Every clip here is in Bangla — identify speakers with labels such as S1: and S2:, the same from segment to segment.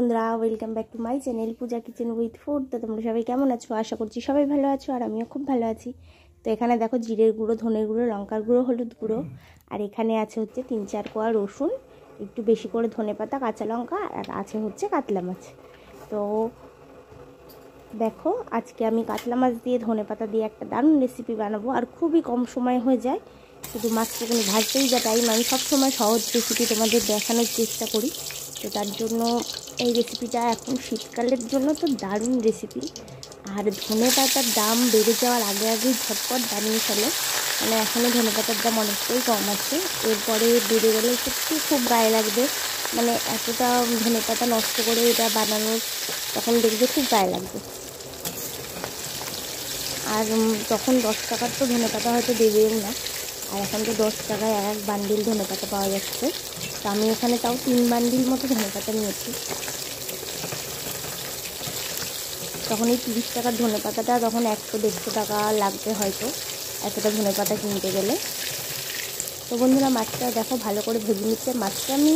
S1: বন্ধুরা, welcome back to my channel Puja kitchen with food. তো তোমরা সবাই কেমন আছো? আশা করছি সবাই ভালো আছো, আর আমিও খুব ভালো আছি। তো এখানে দেখো জিরের গুঁড়ো, ধনের গুঁড়ো, লঙ্কার গুঁড়ো, হলুদ গুঁড়ো, আর এখানে আছে হচ্ছে 3-4 কোয়া রসুন, একটু বেশি করে ধনেপাতা, কাঁচা লঙ্কা, আর আছে হচ্ছে কাতলা মাছ। তো দেখো আজকে আমি কাতলা মাছ দিয়ে ধনেপাতা দিয়ে একটা দারুণ রেসিপি বানাবো, আর খুবই কম সময় হয়ে যায়। শুধু মাছটাকে ভাজতেই যা টাইম, আমি সবসময় সহজ রেসিপি তোমাদের দেখানোর চেষ্টা করি। তো তার জন্য এই রেসিপিটা এখন শীতকালের জন্য তো দারুণ রেসিপি। আর ধনেপাতার দাম বেড়ে যাওয়ার আগে আগেই ঝটপট বানিয়ে ফেলে, মানে এখনও ধনেপাতার দাম অনেকটাই কম আছে, এরপরে বেড়ে গেলে সত্যি খুব গায়ে লাগবে। মানে এতটা ধনেপাতা নষ্ট করে এটা বানানোর তখন দেখবে খুব গায়ে লাগবে। আর তখন 10 টাকার তো ধনেপাতা হয়তো দেবেও না, আর এখন তো 10 টাকায় এক বান্ডিল ধনেপাতা পাওয়া যাচ্ছে। তো আমি এখানে তাও 3 বান্ডিল মতো ধনেপাতা নিয়েছি। তখন এই 30 টাকার ধনেপাতাটা তখন 100-150 টাকা লাগবে হয়তো এতটা ধনেপাতা কিনতে গেলে। তো বন্ধুরা, মাছটা দেখো ভালো করে ভেজে নিচ্ছে। মাছটা আমি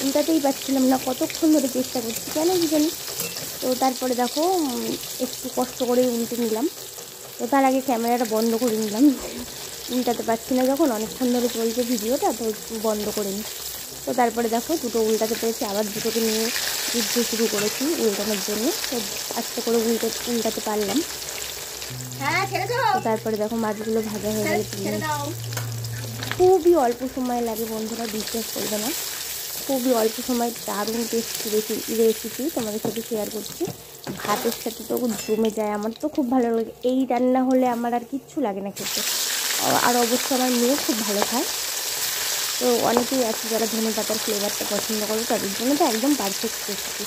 S1: উল্টাতেই পারছিলাম না, কতক্ষণ ধরে চেষ্টা করছি, কেন কি জানি। তো তারপরে দেখো একটু কষ্ট করে উল্টে নিলাম। তো তার আগে ক্যামেরাটা বন্ধ করে নিলাম, উল্টাতে পারছি না যখন, অনেকক্ষণ ধরে চলছে ভিডিওটা, তো একটু বন্ধ করে নিই। তো তারপরে দেখো দুটো উল্টাতে পেরেছি, আবার দুটোকে নিয়ে যুদ্ধ শুরু করেছি উল্টানোর জন্য। তো আস্তে করে উল্টাতে পারলাম। তো তারপরে দেখো মাছগুলো ভাজা হয়ে গেলে খুবই অল্প সময় লাগে বন্ধুরা, বিশ্বাস করবে না, খুবই অল্প সময় দারুণ টেস্টি রেসিপি তোমাদের সাথে শেয়ার করছি। ভাতের সাথে তো জমে যায়, আমার তো খুব ভালো লাগে। এই রান্না হলে আমার আর কিচ্ছু লাগে না খেতে। আর অবশ্য আমার মেয়ে খুব ভালো খায়। তো অনেকেই আছে যারা ধনেপাতার ফ্লেভারটা পছন্দ করে, তাদের জন্য তো একদম পারফেক্ট রেসিপি।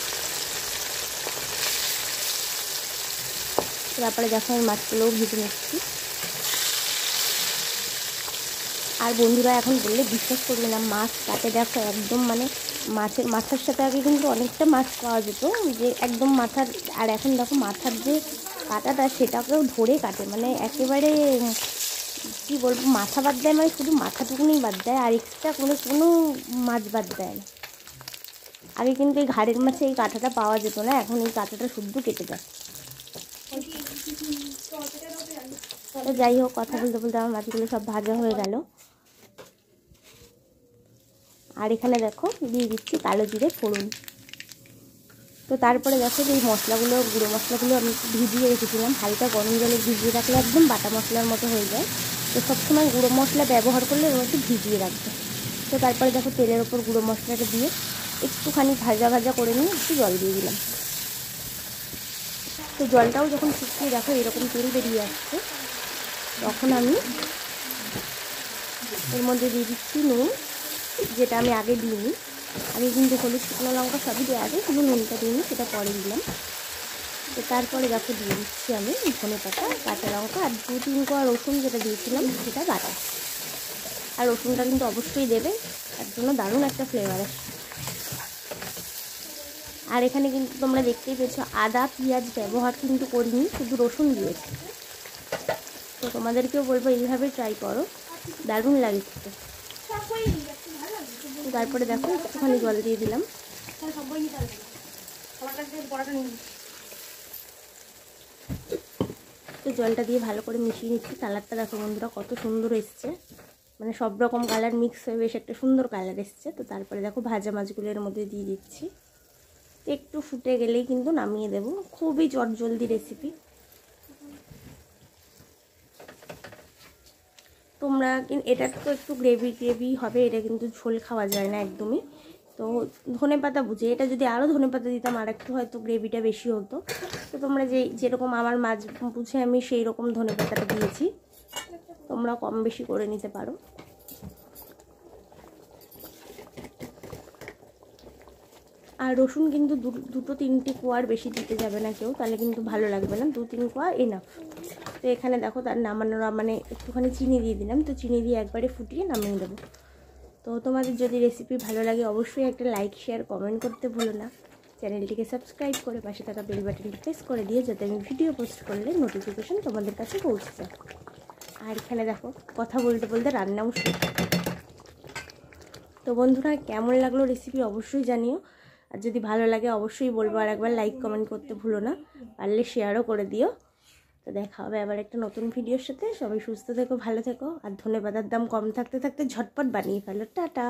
S1: তারপরে দেখো আমি মাছগুলোও ভেজে নিচ্ছি। আর বন্ধুরা এখন বললে বিশ্বাস করবে না, মাছ কাটে দেখো একদম, মানে মাছের মাথার সাথে আগে কিন্তু অনেকটা মাছ পাওয়া যেত, যে একদম মাথার, আর এখন দেখো মাথার যে কাটাটা সেটাকেও ধরে কাটে, মানে একেবারে কী বলবো, মাথা বাদ দেয়, মানে শুধু মাথাটুকুনি বাদ দেয়, আর এক্সট্রা করে কোনো মাছ বাদ দেয় না। আগে কিন্তু এই ঘাড়ের মাছে এই কাঁটাটা পাওয়া যেত না, এখন এই কাঁটাটা শুদ্ধ কেটে দেয়। তো যাই হোক, কথা বলতে বলতে আমার মাছগুলো সব ভাজা হয়ে গেল। আর এখানে দেখো দিয়ে দিচ্ছি কালো জিরে ফোড়ন। তো তারপরে দেখো যে এই মশলাগুলো, গুঁড়ো মশলাগুলো আমি ভিজিয়ে রেখেছিলাম, হালকা গরম জলে ভিজিয়ে রাখলে একদম বাটা মশলার মতো হয়ে যায়। তো সবসময় গুঁড়ো মশলা ব্যবহার করলে ওর একটু ভিজিয়ে রাখবে। তো তারপরে দেখো তেলের ওপর গুঁড়ো মশলাটা দিয়ে একটুখানি ভাজা ভাজা করে নিয়ে একটু জল দিয়ে দিলাম। তো জলটাও যখন শুকিয়ে দেখো এরকম তেল বেরিয়ে আসছে, তখন আমি এর মধ্যে দিয়ে দিচ্ছি নুন, যেটা আমি আগে দিইনি। আমি কিন্তু হলুদ, শুকনো লঙ্কা সবই দেওয়া আগে, শুধু নুনটা দিইনি, সেটা পরে দিলাম। তো তারপরে দেখো দিয়ে দিচ্ছি আমি ধনেপাতা, কাঁচা লঙ্কা, আর 2-3 কোয়া রসুন যেটা দিয়েছিলাম সেটা বাটা। আর রসুনটা কিন্তু অবশ্যই দেবে, তার জন্য দারুণ একটা ফ্লেভার আসে। আর এখানে কিন্তু তোমরা দেখতেই পেয়েছো আদা পেঁয়াজ ব্যবহার কিন্তু করিনি, শুধু রসুন দিয়েছি। তো তোমাদেরকেও বলবো এইভাবে ট্রাই করো, দারুণ লাগে খেতে। তারপরে দেখো একটুখানি জল দিয়ে দিলাম। তো জলটা দিয়ে ভালো করে মিশিয়ে নিচ্ছি। কালারটা দেখো বন্ধুরা কত সুন্দর এসছে, মানে সব রকম কালার মিক্স হয়ে বেশ একটা সুন্দর কালার এসছে। তো তারপরে দেখো ভাজা মাছগুলো এর মধ্যে দিয়ে দিচ্ছি। একটু ফুটে গেলেই কিন্তু নামিয়ে দেবো, খুবই চটজলদি রেসিপি। তোমরা এটা তো একটু গ্রেভি হবে, এটা কিন্তু ঝোল খাওয়া যায় না একদমই। তো ধনেপাতা বুঝে, এটা যদি আরও ধনেপাতা দিতাম আর একটু হয়তো গ্রেভিটা বেশি হতো। তো তোমরা যেরকম আমার মাছ বুঝে আমি সেই রকম ধনেপাতাটা দিয়েছি, তোমরা কম বেশি করে নিতে পারো। আর রসুন কিন্তু 2-3 কোয়ার বেশি দিতে যাবে না কেউ, তাহলে কিন্তু ভালো লাগবে না, 2-3 কোয়া এনাফ। তো এখানে দেখো তার নামানোর মানে একটুখানি চিনি দিয়ে দিলাম। তো চিনি দিয়ে একবারে ফুটিয়ে নামিয়ে দেবো। তো তোমাদের যদি রেসিপি ভালো লাগে অবশ্যই একটা লাইক শেয়ার কমেন্ট করতে ভুলো না। চ্যানেলটিকে সাবস্ক্রাইব করে পাশে থাকা বেল বাটনটি প্রেস করে দিয়ে, যাতে আমি ভিডিও পোস্ট করলে নোটিফিকেশন তোমাদের কাছে পৌঁছে যায়। আর এখানে দেখো কথা বলতে বলতে রান্নাও শুরু। তো বন্ধুরা, কেমন লাগলো রেসিপি অবশ্যই জানিও। আর যদি ভালো লাগে অবশ্যই বলবো, আর একবার লাইক কমেন্ট করতে ভুলো না, পারলে শেয়ারও করে দিও। তো দেখা হবে আবার একটা নতুন ভিডিওর সাথে। সবাই সুস্থ থেকো, ভালো থেকো, আর ধনেপাতার দাম কম থাকতে থাকতে ঝটপট বানিয়ে ফেলো। টাটা।